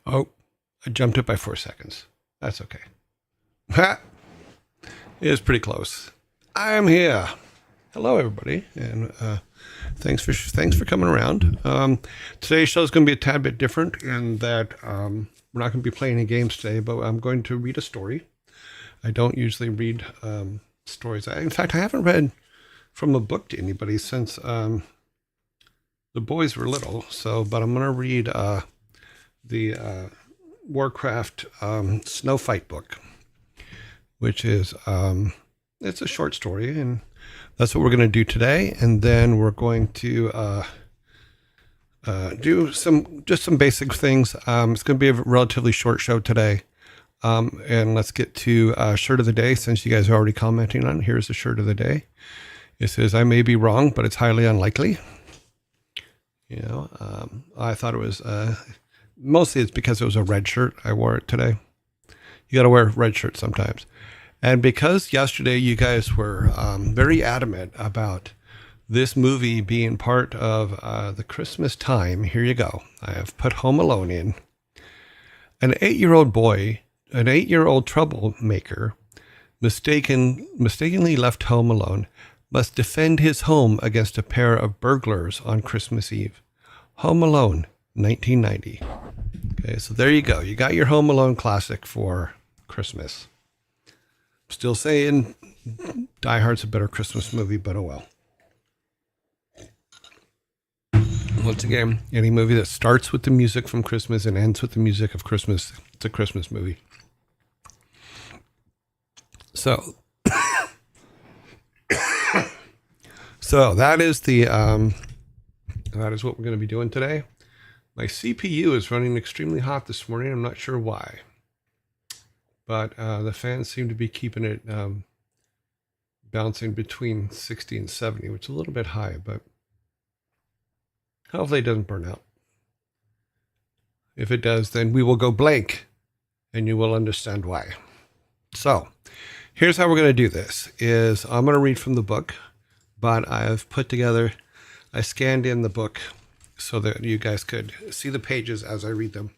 Oh, I jumped it by 4 seconds. That's okay. Ha! It is pretty close. I'm here. Hello, everybody, and thanks for coming around. Today's show is going to be a tad bit different in that we're not going to be playing any games today, but I'm going to read a story. I don't usually read stories. In fact, I haven't read from a book to anybody since the boys were little. But I'm going to read the Warcraft Snow Fight book, which is it's a short story, and that's what we're going to do today. And then we're going to do some basic things. It's going to be a relatively short show today. And let's get to shirt of the day, since you guys are already commenting on it. Here's the shirt of the day. It says, "I may be wrong, but it's highly unlikely." I thought it was mostly it's because it was a red shirt. I wore it today. You got to wear a red shirt sometimes. And because yesterday you guys were very adamant about this movie being part of the Christmas time, here you go. I have put Home Alone in. An 8-year-old boy, an 8-year-old troublemaker, mistakenly left home alone, must defend his home against a pair of burglars on Christmas Eve. Home Alone, 1990. Okay, so there you go. You got your Home Alone classic for Christmas. Still saying Die Hard's a better Christmas movie, but oh well. Once again, any movie that starts with the music from Christmas and ends with the music of Christmas, it's a Christmas movie. So, that is that is what we're going to be doing today. My CPU is running extremely hot this morning. I'm not sure why. But the fans seem to be keeping it bouncing between 60 and 70, which is a little bit high, but hopefully it doesn't burn out. If it does, then we will go blank, and you will understand why. So, here's how we're going to do this. I'm going to read from the book, but I scanned in the book so that you guys could see the pages as I read them.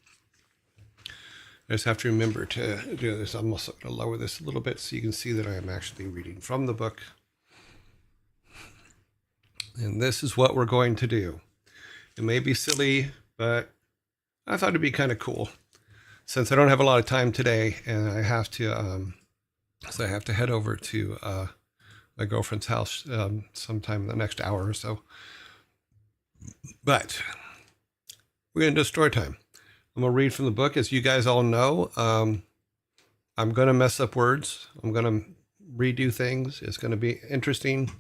I just have to remember to do this. I'm also going to lower this a little bit so you can see that I am actually reading from the book. And this is what we're going to do. It may be silly, but I thought it'd be kind of cool. Since I don't have a lot of time today, and I have to head over to my girlfriend's house sometime in the next hour or so. But we're going to do story time. I'm going to read from the book. As you guys all know, I'm going to mess up words. I'm going to redo things. It's going to be interesting,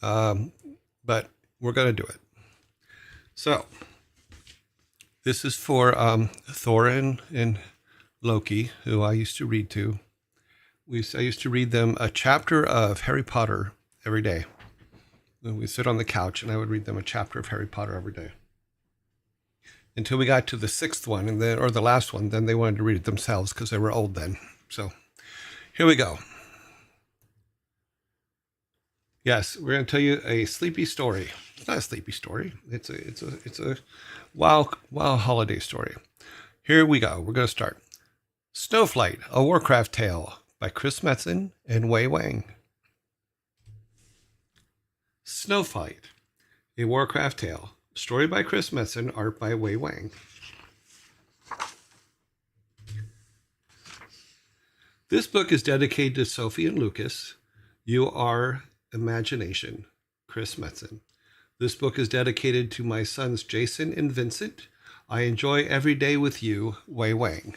but we're going to do it. So, this is for Thorin and Loki, who I used to read to. I used to read them a chapter of Harry Potter every day. We'd sit on the couch, and I would read them a chapter of Harry Potter every day. Until we got to the 6th one, or the last one, then they wanted to read it themselves because they were old then. So, here we go. Yes, we're going to tell you a sleepy story. It's not a sleepy story. It's a wild holiday story. Here we go. We're going to start. Snowflight, a Warcraft Tale by Chris Metzen and Wei Wang. Snowflight, a Warcraft Tale. Story by Chris Metzen, art by Wei Wang. This book is dedicated to Sophie and Lucas. You are imagination, Chris Metzen. This book is dedicated to my sons Jason and Vincent. I enjoy every day with you, Wei Wang.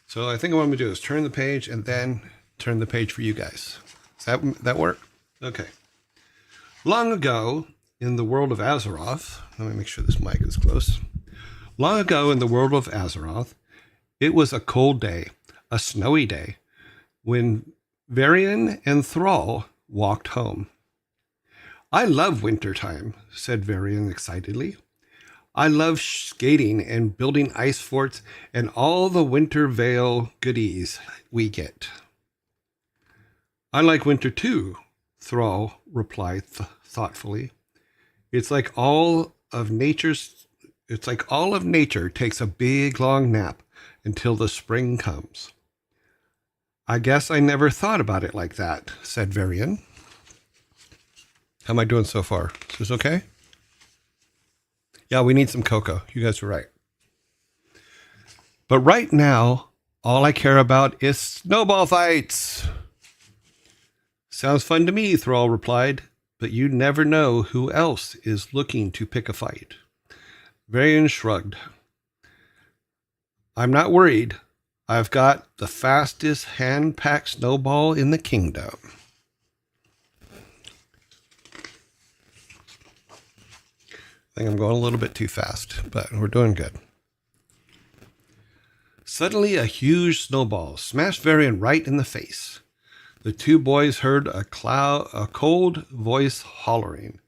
So I think what I'm going to do is turn the page and then turn the page for you guys. Does that work? Okay. Long ago, in the world of Azeroth, let me make sure this mic is close. Long ago in the world of Azeroth, it was a cold day, a snowy day, when Varian and Thrall walked home. "I love wintertime," said Varian excitedly. "I love skating and building ice forts and all the Winter Vale goodies we get." "I like winter too," Thrall replied thoughtfully. It's like all of nature's It's like all of nature takes a big, long nap until the spring comes. I guess I never thought about it like that, said Varian. How am I doing so far? Is this okay? Yeah, we need some cocoa. You guys are right. But right now, all I care about is snowball fights. Sounds fun to me, Thrall replied, but you never know who else is looking to pick a fight. Varian shrugged. I'm not worried. I've got the fastest hand-packed snowball in the kingdom. I think I'm going a little bit too fast, but we're doing good. Suddenly, a huge snowball smashed Varian right in the face. The two boys heard a cold voice hollering,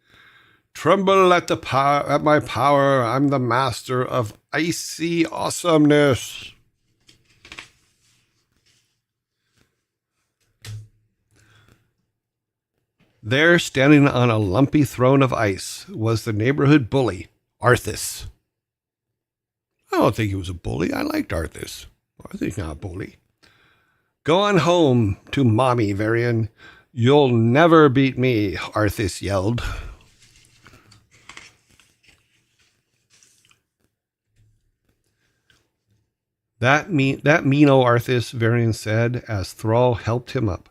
"Tremble at my power! I'm the master of icy awesomeness!" There, standing on a lumpy throne of ice, was the neighborhood bully, Arthas. I don't think he was a bully. I liked Arthas. Arthas not a bully. Go on home to Mommy, Varian. You'll never beat me, Arthas yelled. That mean-o Arthas, Varian said as Thrall helped him up.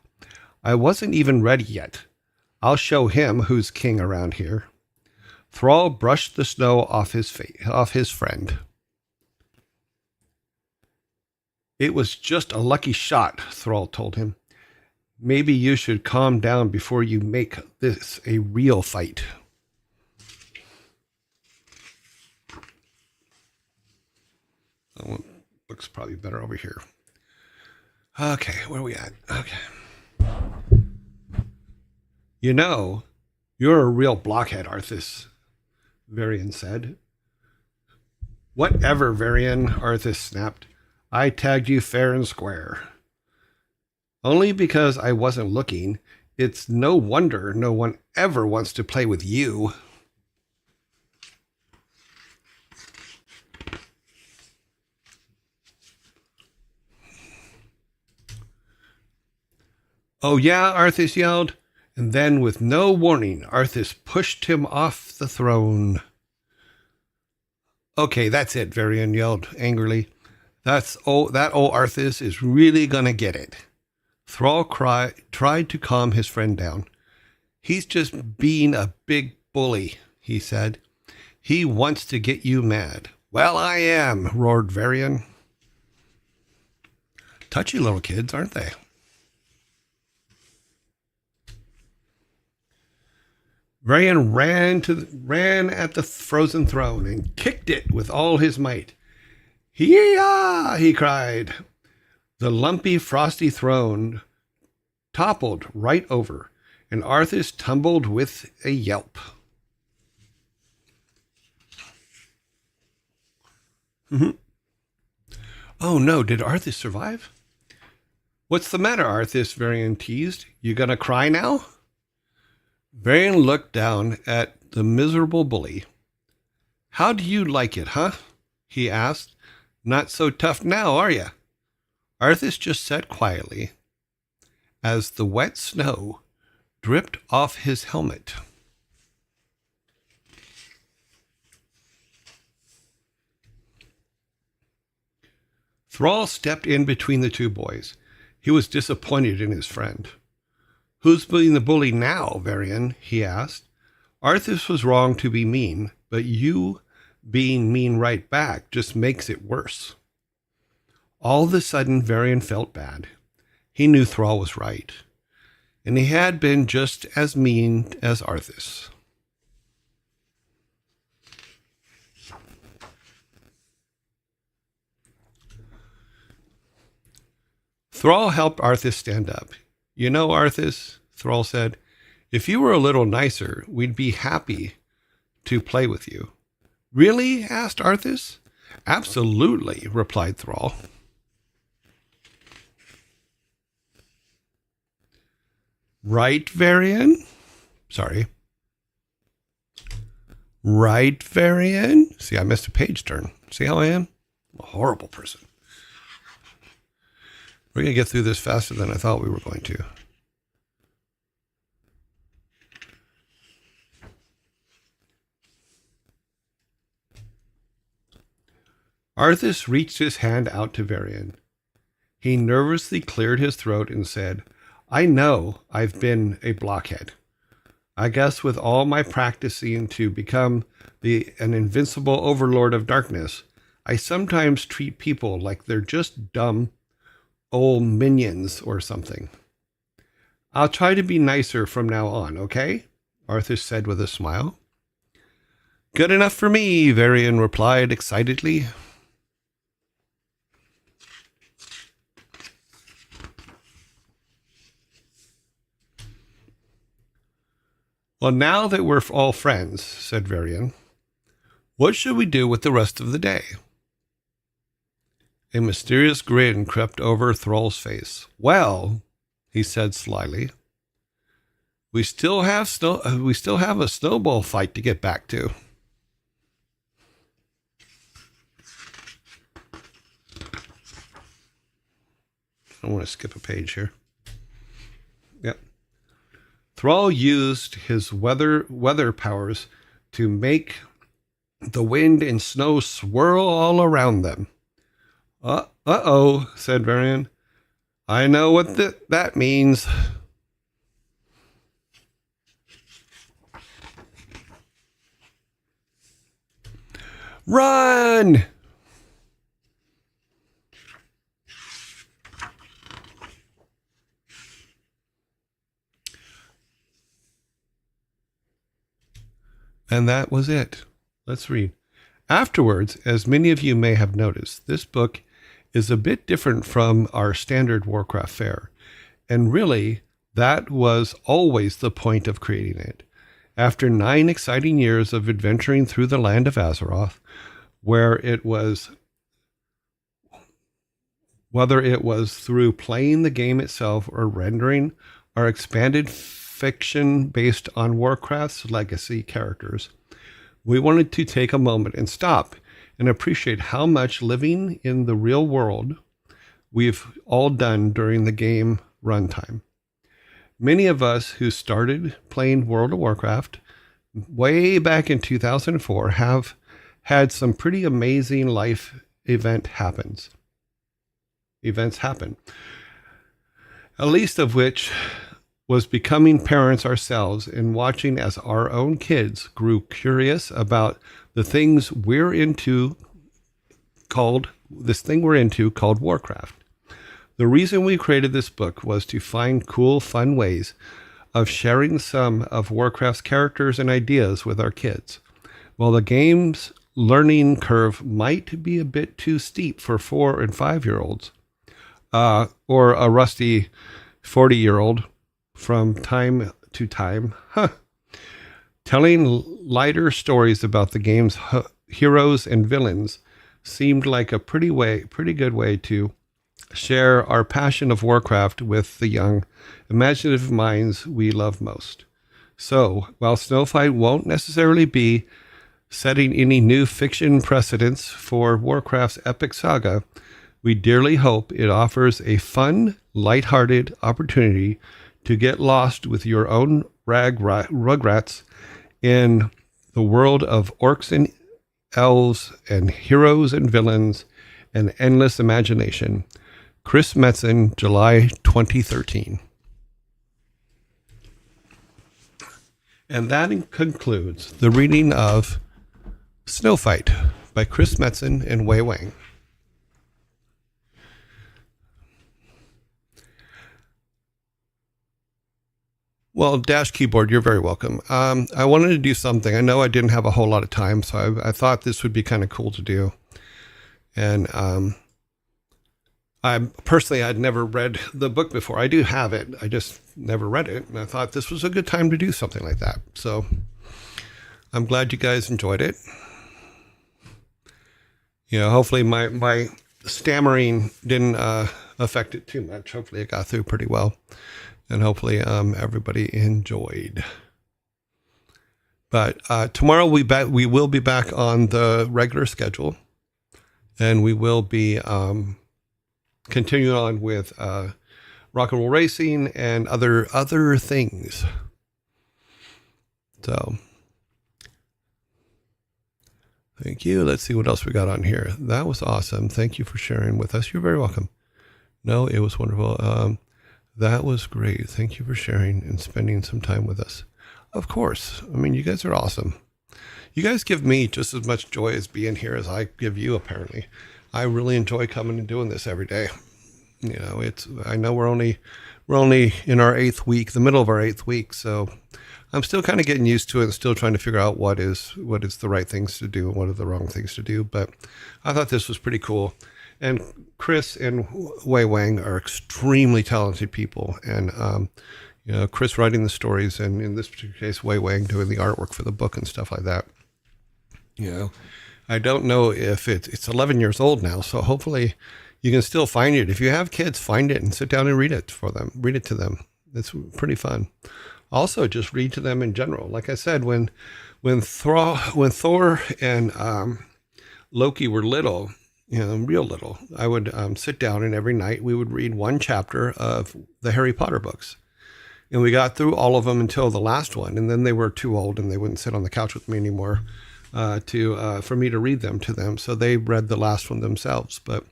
I wasn't even ready yet. I'll show him who's king around here. Thrall brushed the snow off his friend. It was just a lucky shot, Thrall told him. Maybe you should calm down before you make this a real fight. That one looks probably better over here. Okay, where are we at? Okay. You know, you're a real blockhead, Arthas, Varian said. Whatever, Varian, Arthas snapped. I tagged you fair and square. Only because I wasn't looking. It's no wonder no one ever wants to play with you. Oh yeah, Arthas yelled. And then, with no warning, Arthas pushed him off the throne. Okay, that's it, Varian yelled angrily. That old Arthas is really gonna get it. Thrall tried to calm his friend down. He's just being a big bully, he said. He wants to get you mad. Well, I am, roared Varian. Touchy little kids, aren't they? Varian ran at the frozen throne and kicked it with all his might. Hee-yah! He cried. The lumpy, frosty throne toppled right over, and Arthas tumbled with a yelp. Oh no, did Arthas survive? What's the matter, Arthas? Varian teased. You gonna cry now? Varian looked down at the miserable bully. How do you like it, huh? He asked. Not so tough now, are you? Arthas just sat quietly as the wet snow dripped off his helmet. Thrall stepped in between the two boys. He was disappointed in his friend. Who's being the bully now, Varian? He asked. Arthas was wrong to be mean, but you being mean right back just makes it worse. All of a sudden, Varian felt bad. He knew Thrall was right, and he had been just as mean as Arthas. Thrall helped Arthas stand up. You know, Arthas, Thrall said, if you were a little nicer, we'd be happy to play with you. Really? Asked Arthas. Absolutely, replied Thrall. Right, Varian? Sorry. Right, Varian? See, I missed a page turn. See how I am? I'm a horrible person. We're going to get through this faster than I thought we were going to. Arthas reached his hand out to Varian. He nervously cleared his throat and said, I know I've been a blockhead. I guess with all my practicing to become an invincible overlord of darkness, I sometimes treat people like they're just dumb old minions or something. I'll try to be nicer from now on, okay? Arthas said with a smile. Good enough for me, Varian replied excitedly. Well, now that we're all friends, said Varian, what should we do with the rest of the day? A mysterious grin crept over Thrall's face. Well, he said slyly, we still have a snowball fight to get back to. I want to skip a page here. Yep. Thrall used his weather powers to make the wind and snow swirl all around them. Uh-oh, said Varian. I know what that means. Run! And that was it. Let's read. Afterwards, as many of you may have noticed, this book is a bit different from our standard Warcraft fare. And really, that was always the point of creating it. After 9 exciting years of adventuring through the land of Azeroth, whether it was through playing the game itself or rendering our expanded fiction based on Warcraft's legacy characters, we wanted to take a moment and stop and appreciate how much living in the real world we've all done during the game runtime. Many of us who started playing World of Warcraft way back in 2004 have had some pretty amazing life events happen. At least of which was becoming parents ourselves and watching as our own kids grew curious about the things we're into called Warcraft. The reason we created this book was to find cool, fun ways of sharing some of Warcraft's characters and ideas with our kids. While the game's learning curve might be a bit too steep for 4 and 5-year-olds, or a rusty 40-year-old from time to time, telling lighter stories about the game's heroes and villains seemed like a pretty good way to share our passion of Warcraft with the young, imaginative minds we love most. So, while Snowfight won't necessarily be setting any new fiction precedents for Warcraft's epic saga, we dearly hope it offers a fun, lighthearted opportunity to get lost with your own rugrats in the world of orcs and elves and heroes and villains and endless imagination. Chris Metzen, July 2013. And that concludes the reading of Snowfight by Chris Metzen and Wei Wang. Well, Dash Keyboard, you're very welcome. I wanted to do something. I know I didn't have a whole lot of time, so I thought this would be kind of cool to do. And I personally, I'd never read the book before. I do have it. I just never read it. And I thought this was a good time to do something like that. So I'm glad you guys enjoyed it. You know, hopefully my stammering didn't affect it too much. Hopefully it got through pretty well. And hopefully everybody enjoyed. But tomorrow we will be back on the regular schedule, and we will be continuing on with rock and roll racing and other things. So thank you. Let's see what else we got on here. That was awesome. Thank you for sharing with us. You're very welcome. No, it was wonderful. That was great. Thank you for sharing and spending some time with us. Of course. I mean, you guys are awesome. You guys give me just as much joy as being here as I give you, apparently. I really enjoy coming and doing this every day. You know, I know we're only in our 8th week, the middle of our 8th week, so I'm still kind of getting used to it and still trying to figure out what is the right things to do and what are the wrong things to do. But I thought this was pretty cool. And Chris and Wei Wang are extremely talented people. And, you know, Chris writing the stories, and in this particular case, Wei Wang doing the artwork for the book and stuff like that. You know, I don't know if it's 11 years old now, so hopefully you can still find it. If you have kids, find it and sit down and read it for them. Read it to them. It's pretty fun. Also, just read to them in general. Like I said, when Thor and Loki were little, you know, real little, I would sit down, and every night we would read one chapter of the Harry Potter books. And we got through all of them until the last one, and then they were too old and they wouldn't sit on the couch with me anymore for me to read them to them. So they read the last one themselves, but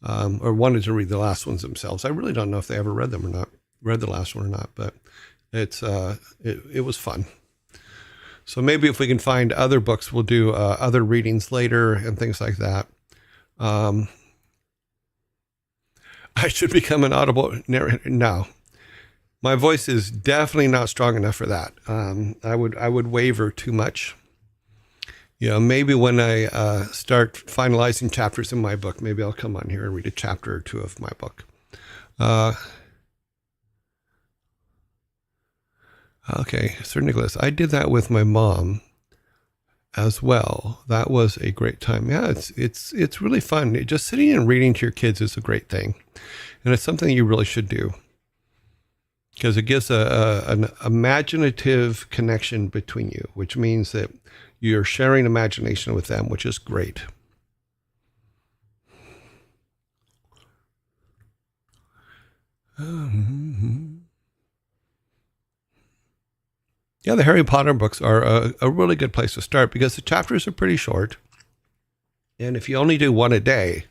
or wanted to read the last ones themselves. I really don't know if they ever read the last one or not, but it was fun. So maybe if we can find other books, we'll do other readings later and things like that. I should become an audible narrator. No, my voice is definitely not strong enough for that. I would waver too much. You know, maybe when I start finalizing chapters in my book, maybe I'll come on here and read a chapter or two of my book. Okay, Sir Nicholas, I did that with my mom as well. That was a great time. Yeah, it's really fun. Just sitting and reading to your kids is a great thing, and it's something you really should do, because it gives an imaginative connection between you, which means that you're sharing imagination with them, which is great. Yeah, the Harry Potter books are a really good place to start, because the chapters are pretty short. And if you only do one a day,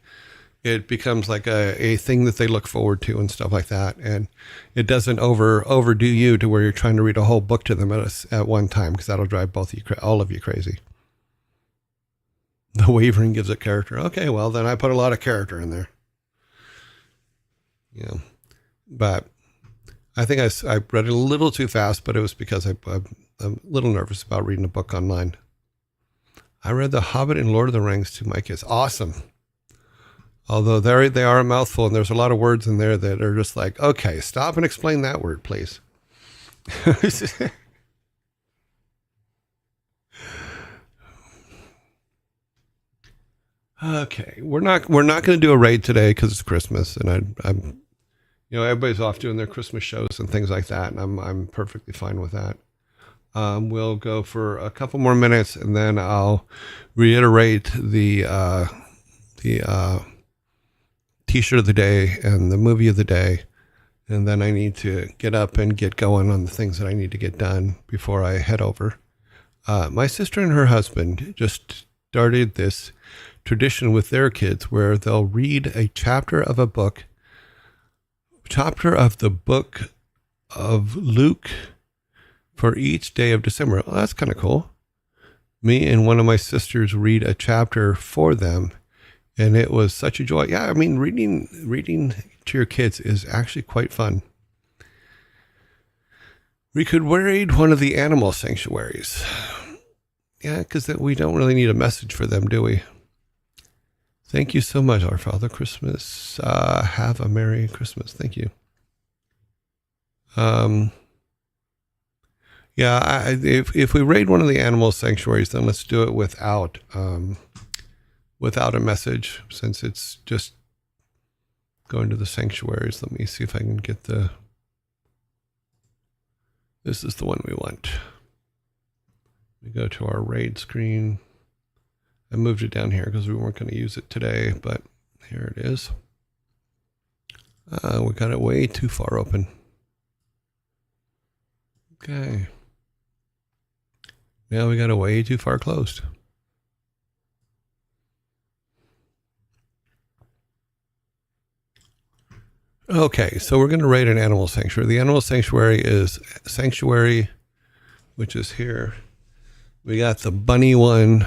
it becomes like a thing that they look forward to and stuff like that. And it doesn't overdo you to where you're trying to read a whole book to them at one time, because that'll drive all of you crazy. The wavering gives it character. Okay, well, then I put a lot of character in there. You know, but I think I read it a little too fast, but it was because I'm a little nervous about reading a book online. I read The Hobbit and Lord of the Rings to my kids. Awesome. Although they are a mouthful, and there's a lot of words in there that are just like, okay, stop and explain that word, please. Okay, we're not going to do a raid today because it's Christmas, and I'm you know, everybody's off doing their Christmas shows and things like that, and I'm perfectly fine with that. We'll go for a couple more minutes, and then I'll reiterate the T-shirt of the day and the movie of the day, and then I need to get up and get going on the things that I need to get done before I head over. My sister and her husband just started this tradition with their kids where they'll read a chapter of the book of Luke for each day of December. Well, that's kind of cool. Me and one of my sisters read a chapter for them, and it was such a joy. Yeah, I mean, reading to your kids is actually quite fun. We could raid one of the animal sanctuaries. Yeah, because we don't really need a message for them, do we? Thank you so much, Our Father Christmas. Have a Merry Christmas. Thank you. Yeah, if we raid one of the animal sanctuaries, then let's do it without a message, since it's just going to the sanctuaries. Let me see if I can get this is the one we want. We go to our raid screen. I moved it down here because we weren't going to use it today, but here it is. We got it way too far open. Okay. Now we got it way too far closed. Okay, so we're going to raid an animal sanctuary. The animal sanctuary is Sanctuary, which is here. We got the bunny one,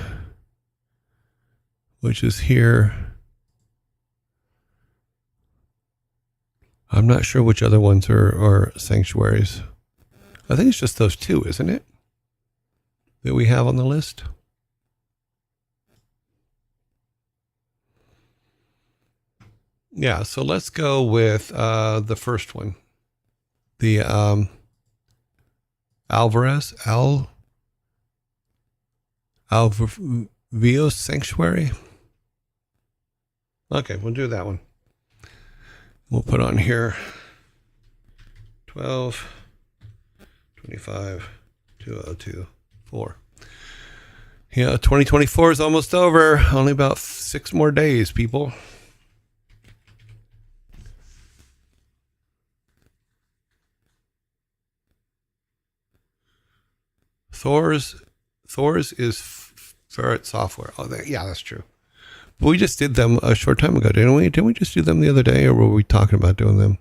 which is here. I'm not sure which other ones are sanctuaries. I think it's just those two, isn't it? That we have on the list. Yeah, so let's go with the first one. The Alvios Sanctuary. Okay, we'll do that one. We'll put on here 12, 25, 2024. Yeah, 2024 is almost over. Only about 6 more days, people. Thor's is ferret software. Oh, yeah, that's true. But we just did them a short time ago, didn't we? Didn't we just do them the other day, or were we talking about doing them?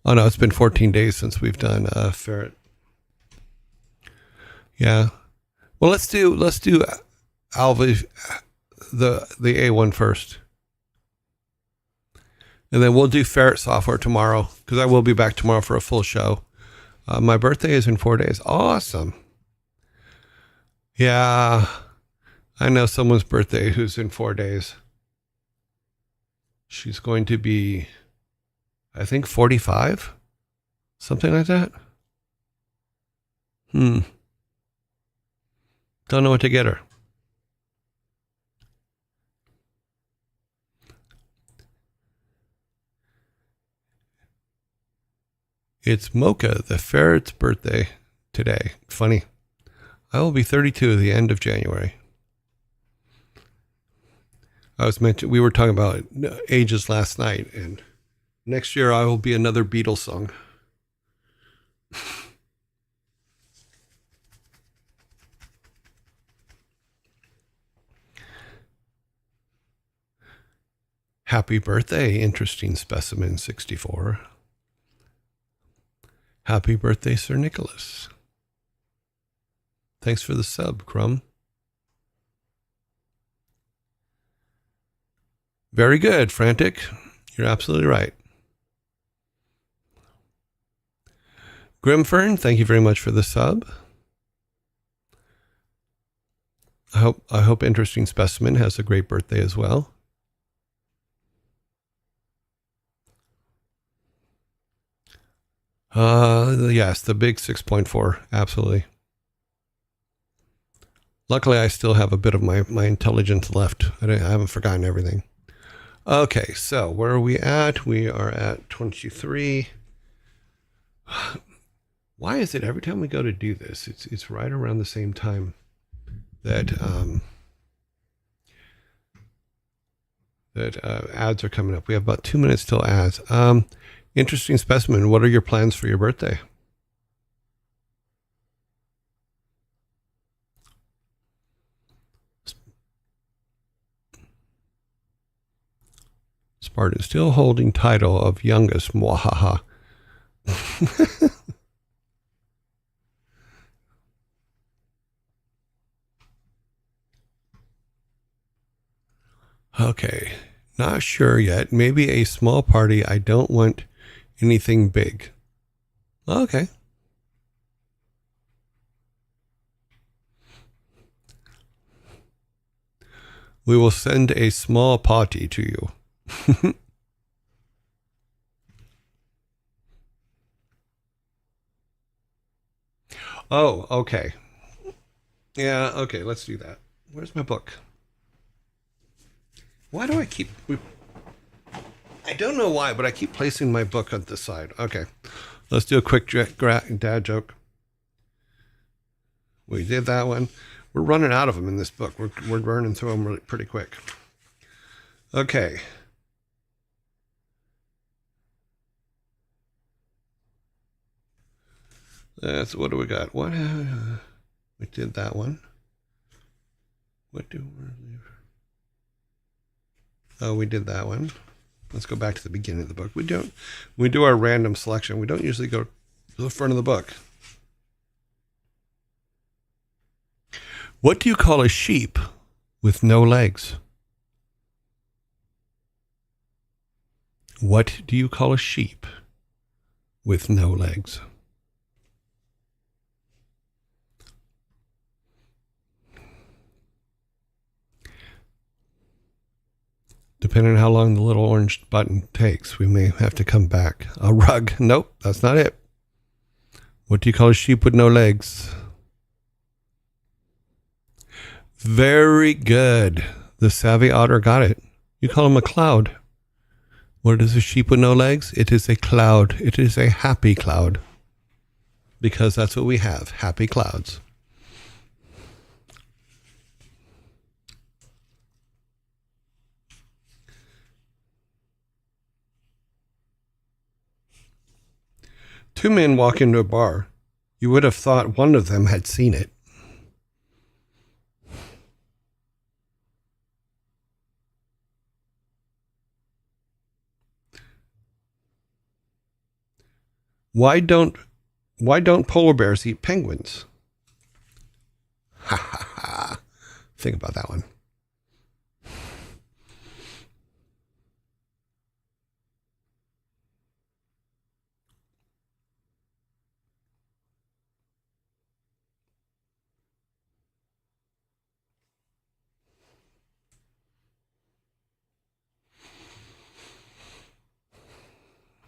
Oh no, it's been 14 days since we've done ferret. Yeah. Well, let's do Alva, the A one first, and then we'll do ferret software tomorrow because I will be back tomorrow for a full show. My birthday is in 4 days. Awesome. Yeah, I know someone's birthday who's in 4 days. She's going to be, I think, 45, something like that. Don't know what to get her. It's Mocha, the ferret's birthday today. Funny. I will be 32 at the end of January. We were talking about ages last night, and next year I will be another Beatles song. Happy birthday, Interesting Specimen 64. Happy birthday, Sir Nicholas. Thanks for the sub, Crumb. Very good, Frantic. You're absolutely right. Grimfern, thank you very much for the sub. I hope Interesting Specimen has a great birthday as well. Yes, the big 6.4, absolutely. Luckily, I still have a bit of my intelligence left. I haven't forgotten everything. Okay, so where are we at? We are at 23. Why is it every time we go to do this, it's right around the same time that ads are coming up? We have about 2 minutes till ads. Interesting Specimen, what are your plans for your birthday? Spartan still holding title of youngest. Mwahaha. Okay, not sure yet. Maybe a small party. I don't want anything big. Okay. We will send a small party to you. Oh, okay. Yeah, okay, let's do that. Where's my book? Why do I keep... I don't know why, but I keep placing my book on this side. Okay, let's do a quick dad joke. We did that one. We're running out of them in this book. We're burning through them pretty quick. Okay. That's what do we got? What? We did that one. What do we? Oh, we did that one. Let's go back to the beginning of the book. We do our random selection. We don't usually go to the front of the book. What do you call a sheep with no legs? What do you call a sheep with no legs? Depending on how long the little orange button takes, we may have to come back. A rug. Nope, that's not it. What do you call a sheep with no legs? Very good. The savvy otter got it. You call him a cloud. What is a sheep with no legs? It is a cloud. It is a happy cloud. Because that's what we have, happy clouds. Two men walk into a bar. You would have thought one of them had seen it. Why don't polar bears eat penguins? Ha ha ha. Think about that one.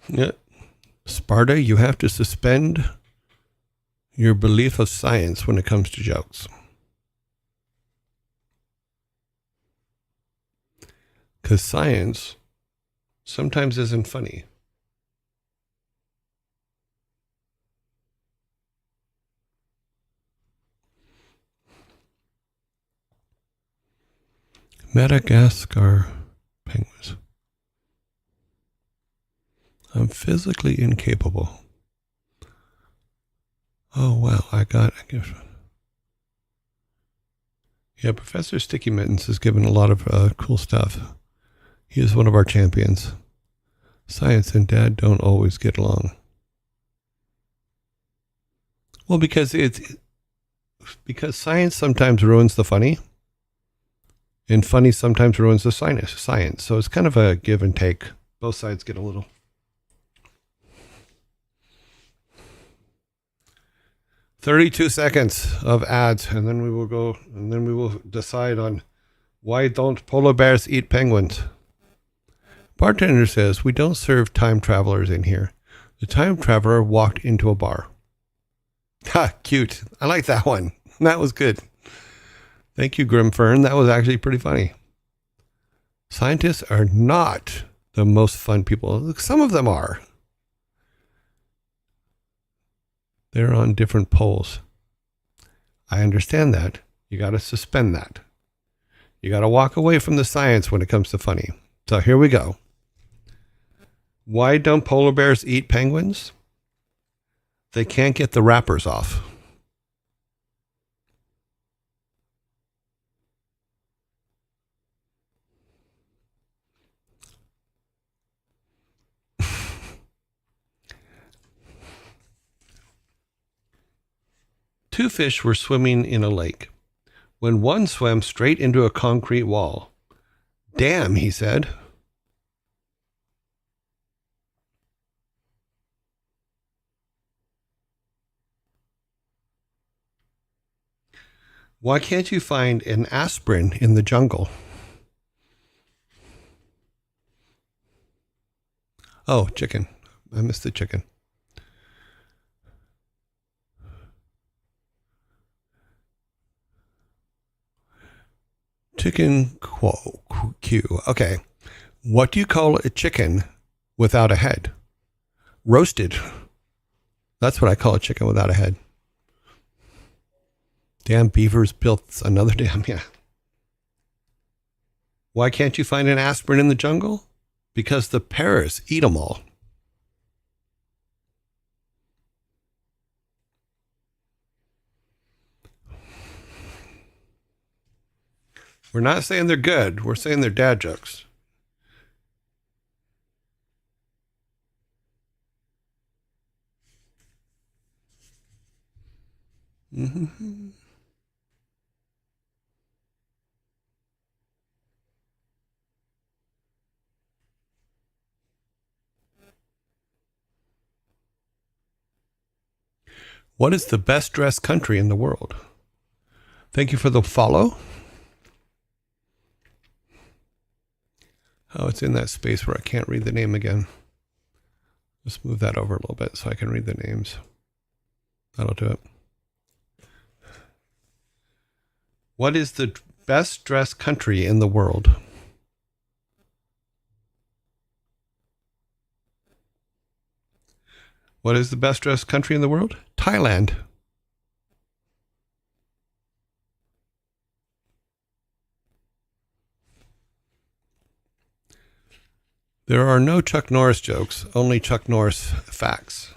Yeah. Sparta, you have to suspend your belief of science when it comes to jokes. Because science sometimes isn't funny. Madagascar penguins. I'm physically incapable. Oh, wow. I got a gift. Yeah, Professor Sticky Mittens has given a lot of cool stuff. He is one of our champions. Science and Dad don't always get along. Well, because science sometimes ruins the funny, and funny sometimes ruins the science. So it's kind of a give and take. Both sides get a little. 32 seconds of ads, and then we will decide on why don't polar bears eat penguins. Bartender says, we don't serve time travelers in here. The time traveler walked into a bar. Ha, cute. I like that one. That was good. Thank you, Grimfern. That was actually pretty funny. Scientists are not the most fun people. Some of them are. They're on different poles. I understand that. You got to suspend that. You got to walk away from the science when it comes to funny. So here we go. Why don't polar bears eat penguins? They can't get the wrappers off. Two fish were swimming in a lake when one swam straight into a concrete wall. Damn, he said. Why can't you find an aspirin in the jungle? Oh, chicken. I missed the chicken. Chicken Q. Okay. What do you call a chicken without a head? Roasted. That's what I call a chicken without a head. Damn beavers built another dam, yeah. Why can't you find an aspirin in the jungle? Because the parrots eat them all. We're not saying they're good. We're saying they're dad jokes. Mm-hmm. What is the best dressed country in the world? Thank you for the follow. Oh, it's in that space where I can't read the name again. Let's move that over a little bit so I can read the names. That'll do it. What is the best dressed country in the world? What is the best dressed country in the world? Thailand. There are no Chuck Norris jokes, only Chuck Norris facts.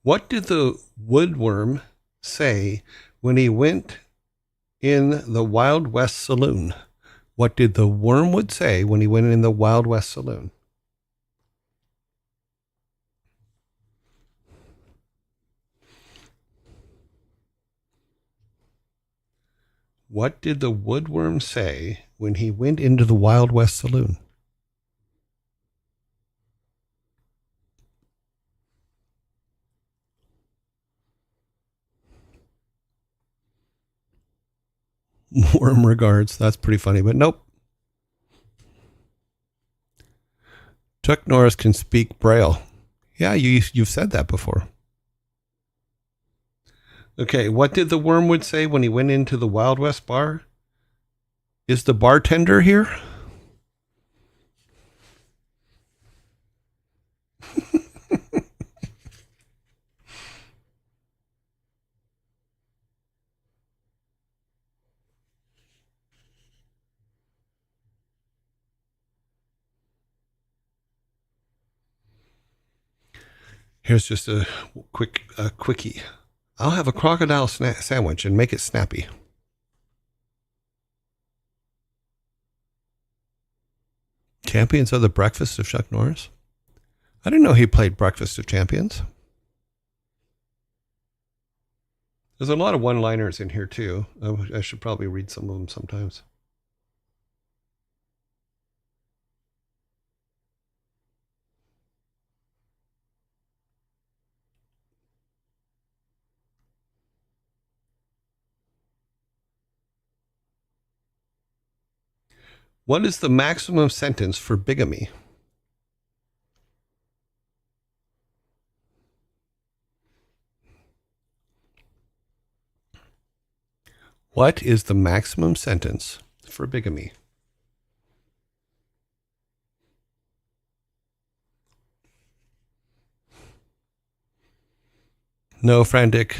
What did the woodworm say when he went in the Wild West saloon? What did the wormwood say when he went in the Wild West saloon? What did the woodworm say when he went into the Wild West saloon? Warm regards. That's pretty funny, but nope. Chuck Norris can speak Braille. Yeah, you've said that before. Okay, what did the wormwood say when he went into the Wild West bar? Is the bartender here? Here's just a quickie. I'll have a crocodile sandwich and make it snappy. Champions of the Breakfast of Chuck Norris? I didn't know he played Breakfast of Champions. There's a lot of one-liners in here, too. I should probably read some of them sometimes. What is the maximum sentence for bigamy? What is the maximum sentence for bigamy? No, frantic.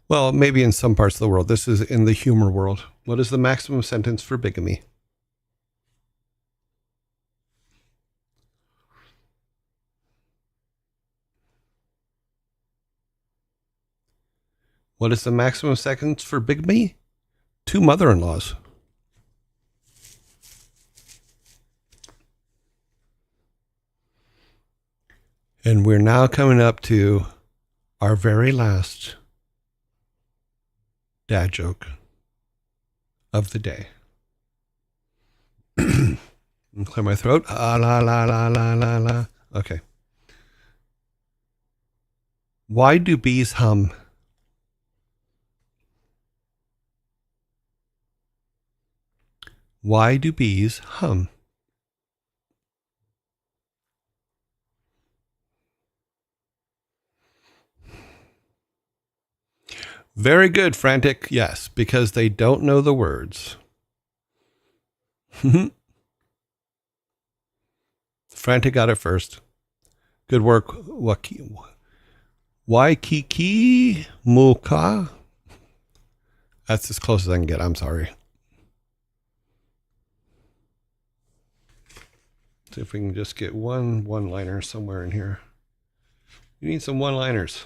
Well, maybe in some parts of the world. This is in the humor world. What is the maximum sentence for bigamy? What is the maximum sentence for bigamy? 2 mother-in-laws. And we're now coming up to our very last dad joke of the day. Clear my throat. Ah, la, la, la, la, la, la. Okay. Why do bees hum? Why do bees hum? Very good, Frantic. Yes, because they don't know the words. Frantic got it first. Good work, Waikiki Muka. That's as close as I can get. I'm sorry. See if we can just get one-liner somewhere in here. You need some one-liners.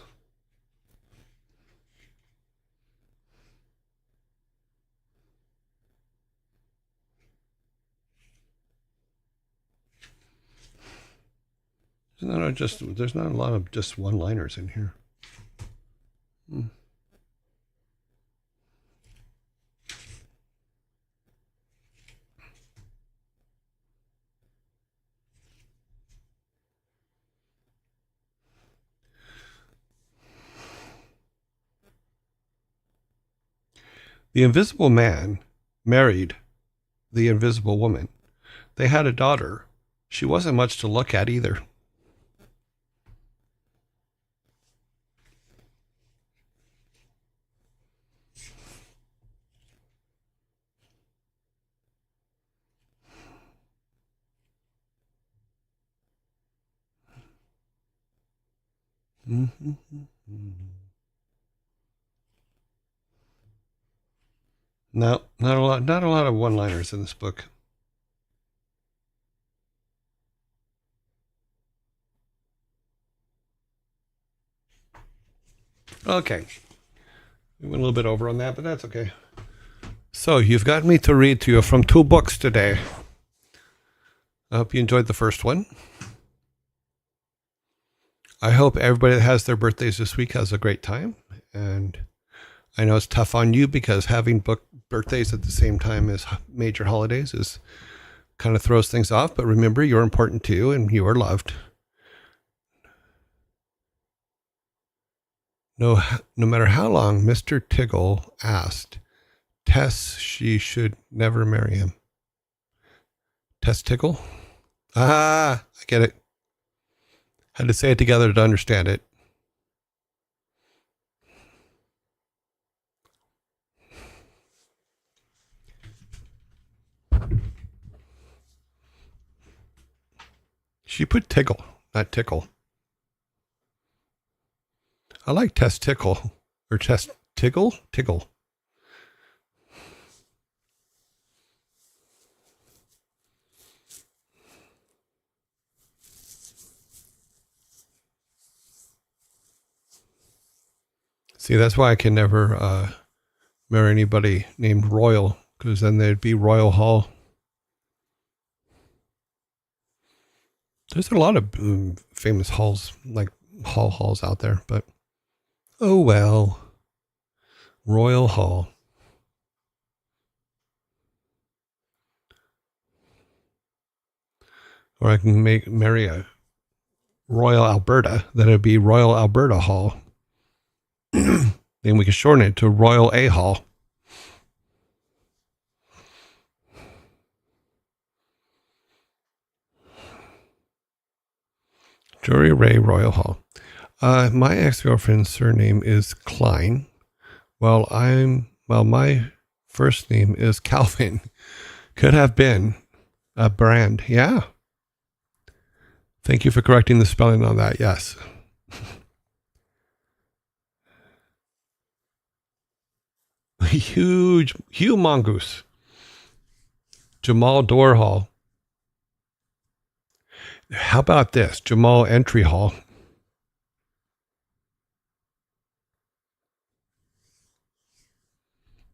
There's not a lot of just one-liners in here. The invisible man married the invisible woman. They had a daughter. She wasn't much to look at either. No, not a lot of one-liners in this book. Okay. We went a little bit over on that, but that's okay. So you've got me to read to you from 2 books today. I hope you enjoyed the first one. I hope everybody that has their birthdays this week has a great time. And I know it's tough on you because having birthdays at the same time as major holidays is kind of throws things off. But remember, you're important too, and you are loved. No matter how long Mr. Tiggle asked Tess she should never marry him. Tess Tiggle? Ah, I get it. Had to say it together to understand it. She put Tiggle, not Tickle. I like Tess Tickle. Or Tess Tiggle? Tiggle. See, that's why I can never marry anybody named Royal, because then they'd be Royal Hall. There's a lot of famous halls, like halls out there, but oh well. Royal Hall. Or I can marry a Royal Alberta, then it'd be Royal Alberta Hall. Then we can shorten it to Royal A Hall. Jory Ray Royal Hall. My ex-girlfriend's surname is Klein. Well, my first name is Calvin. Could have been a brand. Yeah. Thank you for correcting the spelling on that. Yes. Huge mongoose. Jamal Door Hall. How about this? Jamal Entry Hall.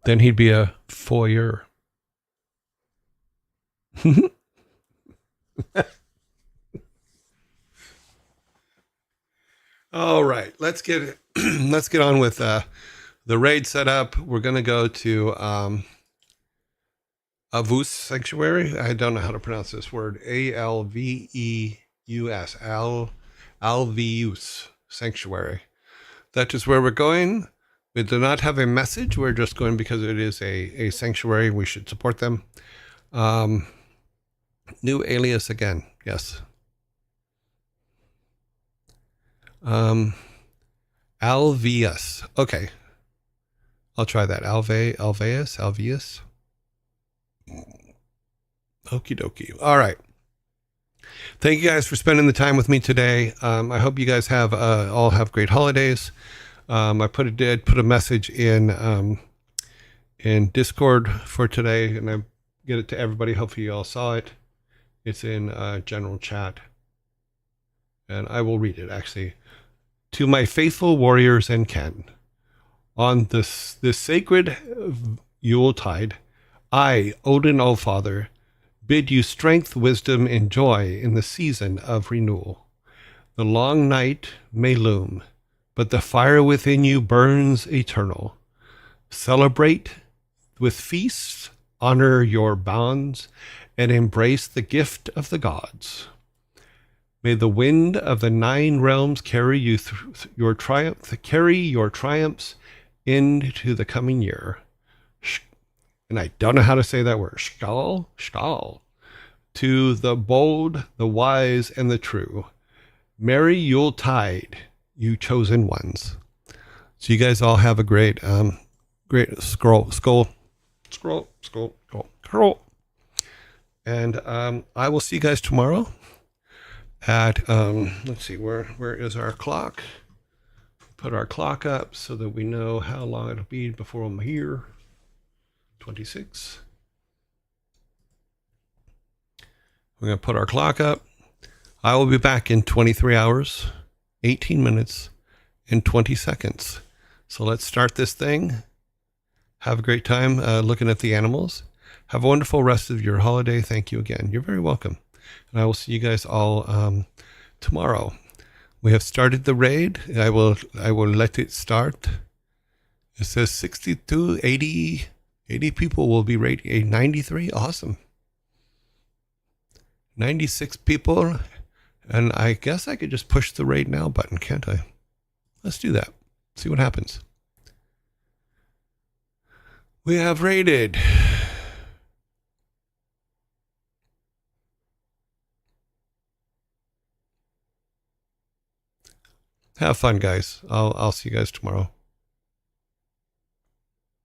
Then he'd be a foyer. All right, let's get on with the raid setup. We're going to go to Avus Sanctuary. I don't know how to pronounce this word. Alveus. Alveus Sanctuary. That is where we're going. We do not have a message. We're just going because it is a sanctuary. We should support them. New alias again. Yes. Alveus. Okay. I'll try that. Alveus. Okie dokie. All right. Thank you guys for spending the time with me today. I hope you guys have all have great holidays. I did put a message in Discord for today, and I get it to everybody. Hopefully you all saw it. It's in general chat, and I will read it actually. To my faithful warriors and kin, on this sacred Yuletide, I, Odin Allfather, bid you strength, wisdom, and joy in the season of renewal. The long night may loom, but the fire within you burns eternal. Celebrate with feasts, honor your bonds, and embrace the gift of the gods. May the wind of the 9 realms carry you through your triumphs into the coming year. And I don't know how to say that word. Skål. To the bold, the wise, and the true. Merry Yuletide, you chosen ones. So you guys all have a great scroll. And I will see you guys tomorrow at, let's see, where is our clock? Put our clock up so that we know how long it'll be before I'm here. 26. We're going to put our clock up. I will be back in 23 hours, 18 minutes, and 20 seconds. So let's start this thing. Have a great time looking at the animals. Have a wonderful rest of your holiday. Thank you again. You're very welcome. And I will see you guys all tomorrow. We have started the raid. I will let it start. It says 62, 80 people will be raiding. 93? Awesome. 96 people. And I guess I could just push the raid now button, can't I? Let's do that. See what happens. We have raided. Have fun, guys. I'll see you guys tomorrow.